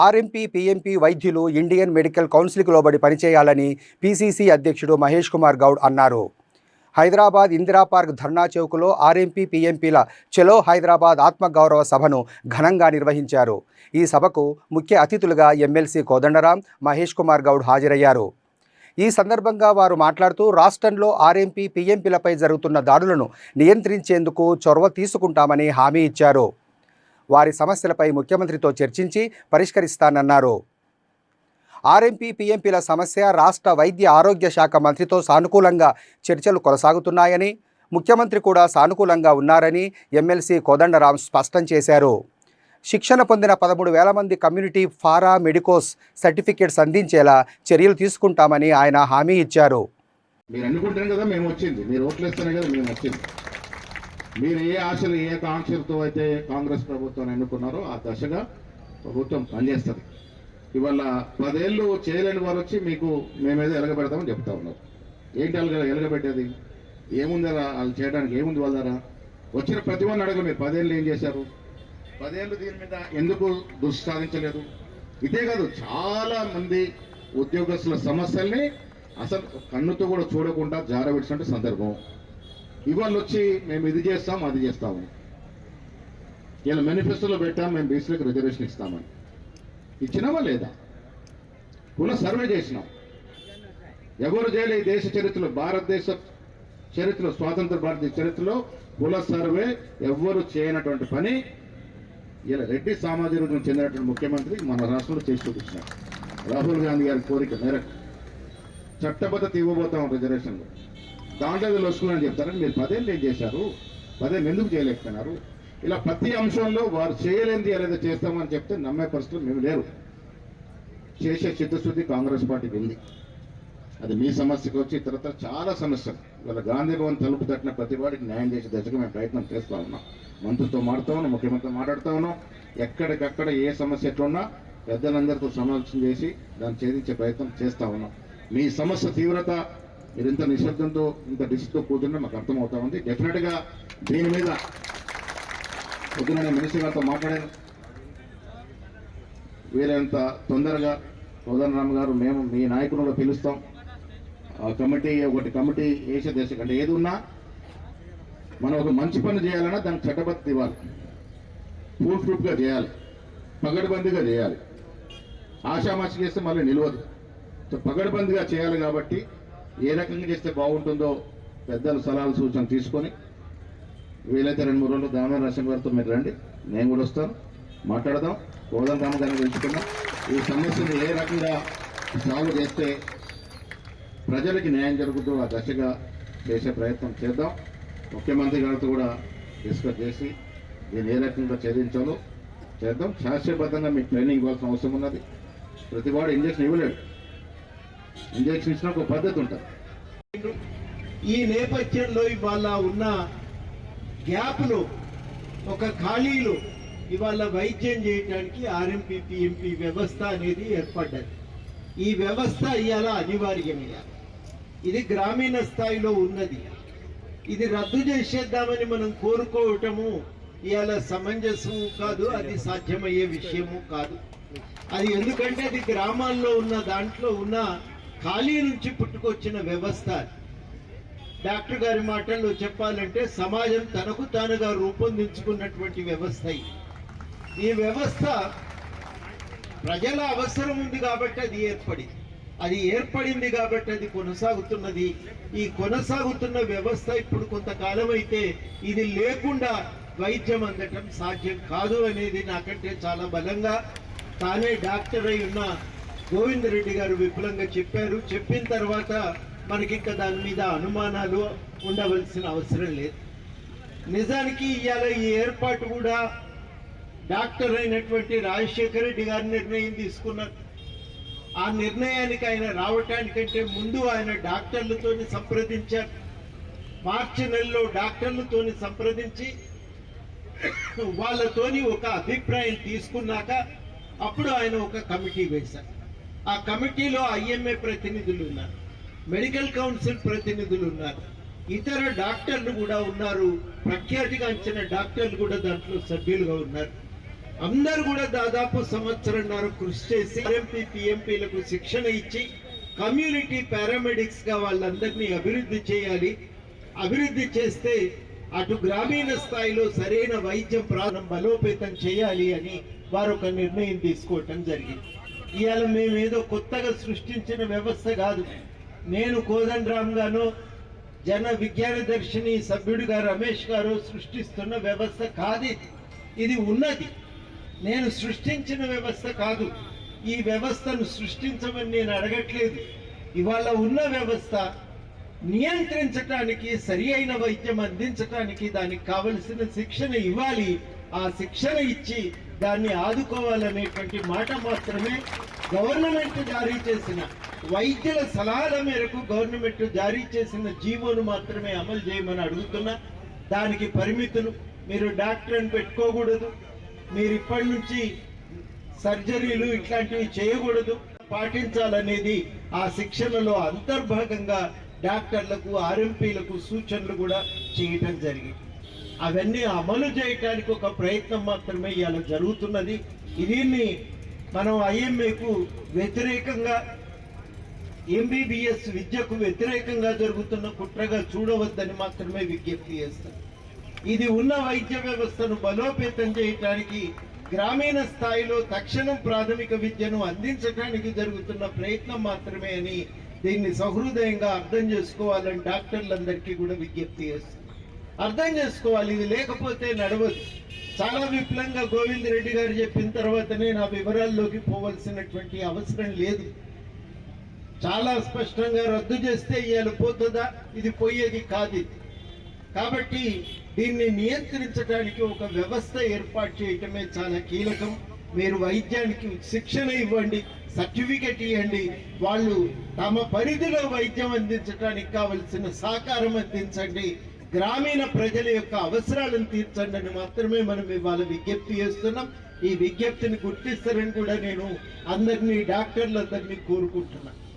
RMP, PMP వైద్యులు Indian medical కౌన్సిల్కు లోబడి పనిచేయాలని పీసీసీ అధ్యక్షుడు మహేష్ కుమార్ గౌడ్ అన్నారు. హైదరాబాద్ ఇందిరా పార్క్ ధర్నా చౌక్లో ఆర్ఎంపీ, పీఎంపీల చలో హైదరాబాద్ ఆత్మగౌరవ సభను ఘనంగా నిర్వహించారు. ఈ సభకు ముఖ్య అతిథులుగా ఎమ్మెల్సీ కోదండరాం, మహేష్ కుమార్ గౌడ్ హాజరయ్యారు. ఈ సందర్భంగా వారు మాట్లాడుతూ రాష్ట్రంలో ఆర్ఎంపీ, పీఎంపీలపై జరుగుతున్న దాడులను నియంత్రించేందుకు చొరవ తీసుకుంటామని హామీ ఇచ్చారు. వారి సమస్యలపై ముఖ్యమంత్రితో చర్చించి పరిష్కరిస్తానన్నారు. ఆర్ఎంపీ, పీఎంపీల సమస్య రాష్ట్ర వైద్య ఆరోగ్య శాఖ మంత్రితో సానుకూలంగా చర్చలు కొనసాగుతున్నాయని, ముఖ్యమంత్రి కూడా సానుకూలంగా ఉన్నారని ఎమ్మెల్సీ కోదండరాం స్పష్టం చేశారు. శిక్షణ పొందిన 13,000 మంది కమ్యూనిటీ పారా మెడికోస్ సర్టిఫికేట్స్ అందించేలా చర్యలు తీసుకుంటామని ఆయన హామీ ఇచ్చారు. మీరు అనుకుంటారు కదా మేము వచ్చింది, మీరు ఓట్లేస్తేనే కదా మేము వచ్చింది. మీరు ఏ ఆశలు, ఏ కాంక్షలతో అయితే కాంగ్రెస్ ప్రభుత్వాన్ని ఎన్నుకున్నారో ఆ దశగా ప్రభుత్వం పనిచేస్తుంది. ఇవాళ 10 ఏళ్ళు చేయలేని వారు వచ్చి మీకు మేమేదో ఎలగబెడతామని చెప్తా ఉన్నారు. ఏంటి ఎలగబెట్టేది? ఏముంది వాళ్ళు చేయడానికి? ఏముంది వాళ్ళ ద్వారా? వచ్చిన ప్రతి వాడిని అడగలు. మీరు 10 ఏళ్ళు ఏం చేశారు? 10 ఏళ్ళు దీని మీద ఎందుకు దృష్టి సాధించలేదు? ఇదే కాదు, చాలా మంది ఉద్యోగస్తుల సమస్యల్ని అసలు కన్నుతో కూడా చూడకుండా జారవిడిచిన సందర్భం. ఇవాళ వచ్చి మేము ఇది చేస్తాం, అది చేస్తాము. ఇలా మేనిఫెస్టోలో పెట్టాం, మేము బీసీలకు రిజర్వేషన్ ఇస్తామని. ఇచ్చినామా లేదా? కుల సర్వే చేసినాం. ఎవరు చేయలే ఈ దేశ చరిత్రలో, భారతదేశ చరిత్రలో, స్వాతంత్ర భారతదేశ చరిత్రలో కుల సర్వే ఎవ్వరు చేయనటువంటి పని ఇలా రెడ్డి సామాజిక వర్గం చెందినటువంటి ముఖ్యమంత్రి మన రాష్ట్రంలో చేసి చూపించినారు. రాహుల్ గాంధీ గారి కోరిక మేరకు చట్టబద్ధత ఇవ్వబోతాం రిజర్వేషన్లో. దాంట్లో వస్తున్నారని చెప్తారని మీరు 10 ఏళ్ళు ఏం చేశారు? 10 ఏళ్ళు ఎందుకు చేయలేకపోయినారు? ఇలా ప్రతి అంశంలో వారు చేయలేంది ఏదైతే చేస్తామని చెప్తే నమ్మే పరిస్థితులు మేము లేరు. చేసే చిత్తశుద్ధి కాంగ్రెస్ పార్టీకి ఉంది. అది మీ సమస్యకు వచ్చి తర్వాత చాలా సమస్యలు. ఇవాళ గాంధీ భవన్ తలుపు తట్టిన ప్రతి వాడికి న్యాయం చేసే దశగా మేము ప్రయత్నం చేస్తూ ఉన్నాం. మంత్రితో మాడుతూ ఉన్నాం, ముఖ్యమంత్రితో మాట్లాడుతూ ఉన్నాం. ఎక్కడికక్కడ ఏ సమస్య ఎట్లున్నా పెద్దలందరితో సమాలోచన చేసి దాన్ని ఛేదించే ప్రయత్నం చేస్తూ ఉన్నాం. మీ సమస్య తీవ్రత మీరు ఇంత నిశ్శబ్దంతో, ఇంత డిస్తో కూర్చుంటే మాకు అర్థమవుతా ఉంది. డెఫినెట్గా దీని మీద పొద్దున నేను మినిస్టర్ గారితో మాట్లాడాను. వీరంత తొందరగా కోదండరామ్ గారు మేము మీ నాయకులను పిలుస్తాం. ఒకటి కమిటీ వేసే దేశం అంటే ఏది ఉన్నా మనం ఒక మంచి పని చేయాలన్నా దానికి చట్టబద్ధత ఇవ్వాలి, ఫుల్ ప్రూఫ్గా చేయాలి, పగడబందీగా చేయాలి. ఆషామాషి చేస్తే మళ్ళీ నిలవదు. సో పగడబందీగా చేయాలి. కాబట్టి ఏ రకంగా చేస్తే బాగుంటుందో పెద్దల సలహాలు, సూచనలు తీసుకొని వీలైతే 2-3 రోజులు దామోదర నరసింహ గారితో మీరు రండి, నేను కూడా వస్తాను, మాట్లాడదాం, కోదండరామ్ గారిని తెలుసుకుందాం. ఈ సమస్యను ఏ రకంగా సాల్వ్ చేస్తే ప్రజలకి న్యాయం జరుగుతుందో ఆ దశగా చేసే ప్రయత్నం చేద్దాం. ముఖ్యమంత్రి గారితో కూడా డిస్కస్ చేసి దీన్ని ఏ రకంగా ఛేదించాలో చేద్దాం. శాస్త్రీయబద్ధంగా మీకు ట్రైనింగ్ ఇవ్వాల్సిన అవసరం ఉన్నది. ప్రతివాడు ఇంజక్షన్ ఇవ్వలేడు. ఇంజక్షన్ ఇచ్చిన ఒక పద్ధతి ఉంటుంది. ఈ నేపథ్యంలో ఇవాళ ఉన్న గ్యాప్లు, ఒక ఖాళీలు ఇవాళ వైద్యం చేయడానికి ఆర్ఎంపీ, పీఎంపీ వ్యవస్థ అనేది ఏర్పడ్డది. ఈ వ్యవస్థ ఇవాళ అనివార్యమయ్యా. ఇది గ్రామీణ స్థాయిలో ఉన్నది. ఇది రద్దు చేసేద్దామని మనం కోరుకోవటము ఇవాళ సమంజసము కాదు, అది సాధ్యమయ్యే విషయము కాదు. అది ఎందుకంటే అది గ్రామాల్లో ఉన్న దాంట్లో ఉన్న ఖాళీ నుంచి పుట్టుకొచ్చిన వ్యవస్థ. డాక్టర్ గారి మాటల్లో చెప్పాలంటే సమాజం తనకు తానుగా రూపొందించుకున్నటువంటి వ్యవస్థ. ఈ వ్యవస్థ ప్రజల అవసరం ఉంది కాబట్టి అది ఏర్పడింది కాబట్టి అది కొనసాగుతున్నది. ఈ కొనసాగుతున్న వ్యవస్థ ఇప్పుడు కొంతకాలం అయితే ఇది లేకుండా వైద్యం అందటం సాధ్యం కాదు అనేది నాకంటే చాలా బలంగా తానే డాక్టర్ అయి ఉన్న గోవింద్ రెడ్డి గారు విపులంగా చెప్పారు. చెప్పిన తర్వాత మనకి ఇంకా దాని మీద అనుమానాలు ఉండవలసిన అవసరం లేదు. నిజానికి ఇవాళ ఈ ఏర్పాటు కూడా డాక్టర్ అయినటువంటి రాజశేఖర రెడ్డి గారి నిర్ణయం తీసుకున్నారు. ఆ నిర్ణయానికి ఆయన రావటానికంటే ముందు ఆయన డాక్టర్లతో సంప్రదించారు. మార్చి నెలలో డాక్టర్లతో సంప్రదించి వాళ్ళతోని ఒక అభిప్రాయం తీసుకున్నాక అప్పుడు ఆయన ఒక కమిటీ వేశారు. ఆ కమిటీలో ఐఎంఏ ప్రతినిధులు ఉన్నారు, మెడికల్ కౌన్సిల్ ప్రతినిధులు ఉన్నారు, ఇతర డాక్టర్లు కూడా ఉన్నారు, ప్రఖ్యాతిగాంచిన డాక్టర్లు కూడా దాంట్లో సభ్యులుగా ఉన్నారు. అందరు కూడా దాదాపు సంవత్సరంన్నర కృషి చేసి ఆర్ఎంపీ పిఎంపీలకు శిక్షణ ఇచ్చి కమ్యూనిటీ పారామెడిక్స్ గా వాళ్ళందరినీ అభివృద్ధి చేయాలి. అభివృద్ధి చేస్తే అటు గ్రామీణ స్థాయిలో సరైన వైద్యం బలోపేతం చేయాలి అని వారు ఒక నిర్ణయం తీసుకోవటం జరిగింది. ఇవాళ మేమేదో కొత్తగా సృష్టించిన వ్యవస్థ కాదు. నేను కోదండరామ్ గాను జన విజ్ఞాన దర్శిని సభ్యుడిగా రమేష్ గారు సృష్టిస్తున్న వ్యవస్థ కాదు. ఇది ఉన్నది, నేను సృష్టించిన వ్యవస్థ కాదు. ఈ వ్యవస్థను సృష్టించమని నేను అడగట్లేదు. ఇవాళ ఉన్న వ్యవస్థ నియంత్రించటానికి, సరి అయిన వైద్యం అందించటానికి దానికి కావలసిన శిక్షణ ఇవ్వాలి. ఆ శిక్షణ ఇచ్చి దాన్ని ఆదుకోవాలనేటువంటి మాట మాత్రమే గవర్నమెంట్ జారీ చేసిన వైద్యుల సలహాల మేరకు గవర్నమెంట్ జారీ చేసిన జీవోను మాత్రమే అమలు చేయమని అడుగుతున్నా. దానికి పరిమితులు, మీరు డాక్టర్ అని పెట్టుకోకూడదు, మీరు ఇప్పటి నుంచి సర్జరీలు ఇట్లాంటివి చేయకూడదు, పాటించాలనేది ఆ శిక్షణలో అంతర్భాగంగా డాక్టర్లకు ఆర్ఎంపీలకు సూచనలు కూడా చేయటం జరిగింది. అవన్నీ అమలు చేయటానికి ఒక ప్రయత్నం మాత్రమే ఇవాళ జరుగుతున్నది. దీన్ని మనం ఐఎంఏకు వ్యతిరేకంగా, ఎంబీబీఎస్ విద్యకు వ్యతిరేకంగా జరుగుతున్న కుట్రగా చూడవద్దని మాత్రమే విజ్ఞప్తి చేస్తాం. ఇది ఉన్న వైద్య వ్యవస్థను బలోపేతం చేయటానికి, గ్రామీణ స్థాయిలో తక్షణం ప్రాథమిక విద్యను అందించడానికి జరుగుతున్న ప్రయత్నం మాత్రమే అని దీన్ని సహృదయంగా అర్థం చేసుకోవాలని డాక్టర్లందరికీ కూడా విజ్ఞప్తి చేస్తుంది. అర్థం చేసుకోవాలి, ఇది లేకపోతే నడవదు. చాలా విపులంగా గోవింద్ రెడ్డి గారు చెప్పిన తర్వాతనే నా వివరాల్లోకి పోవలసినటువంటి అవసరం లేదు. చాలా స్పష్టంగా రద్దు చేస్తే ఇవాళ పోతుందా, ఇది పోయేది కాదు. కాబట్టి దీన్ని నియంత్రించడానికి ఒక వ్యవస్థ ఏర్పాటు చేయటమే చాలా కీలకం. మీరు వైద్యానికి శిక్షణ ఇవ్వండి, సర్టిఫికెట్ ఇవ్వండి, వాళ్ళు తమ పరిధిలో వైద్యం అందించడానికి కావలసిన సహకారం అందించండి, గ్రామీణ ప్రజల యొక్క అవసరాలను తీర్చండి అని మాత్రమే మనం ఇవాళ విజ్ఞప్తి చేస్తున్నాం. ఈ విజ్ఞప్తిని గుర్తిస్తారని కూడా నేను అందరినీ డాక్టర్లందరినీ కోరుకుంటున్నాను.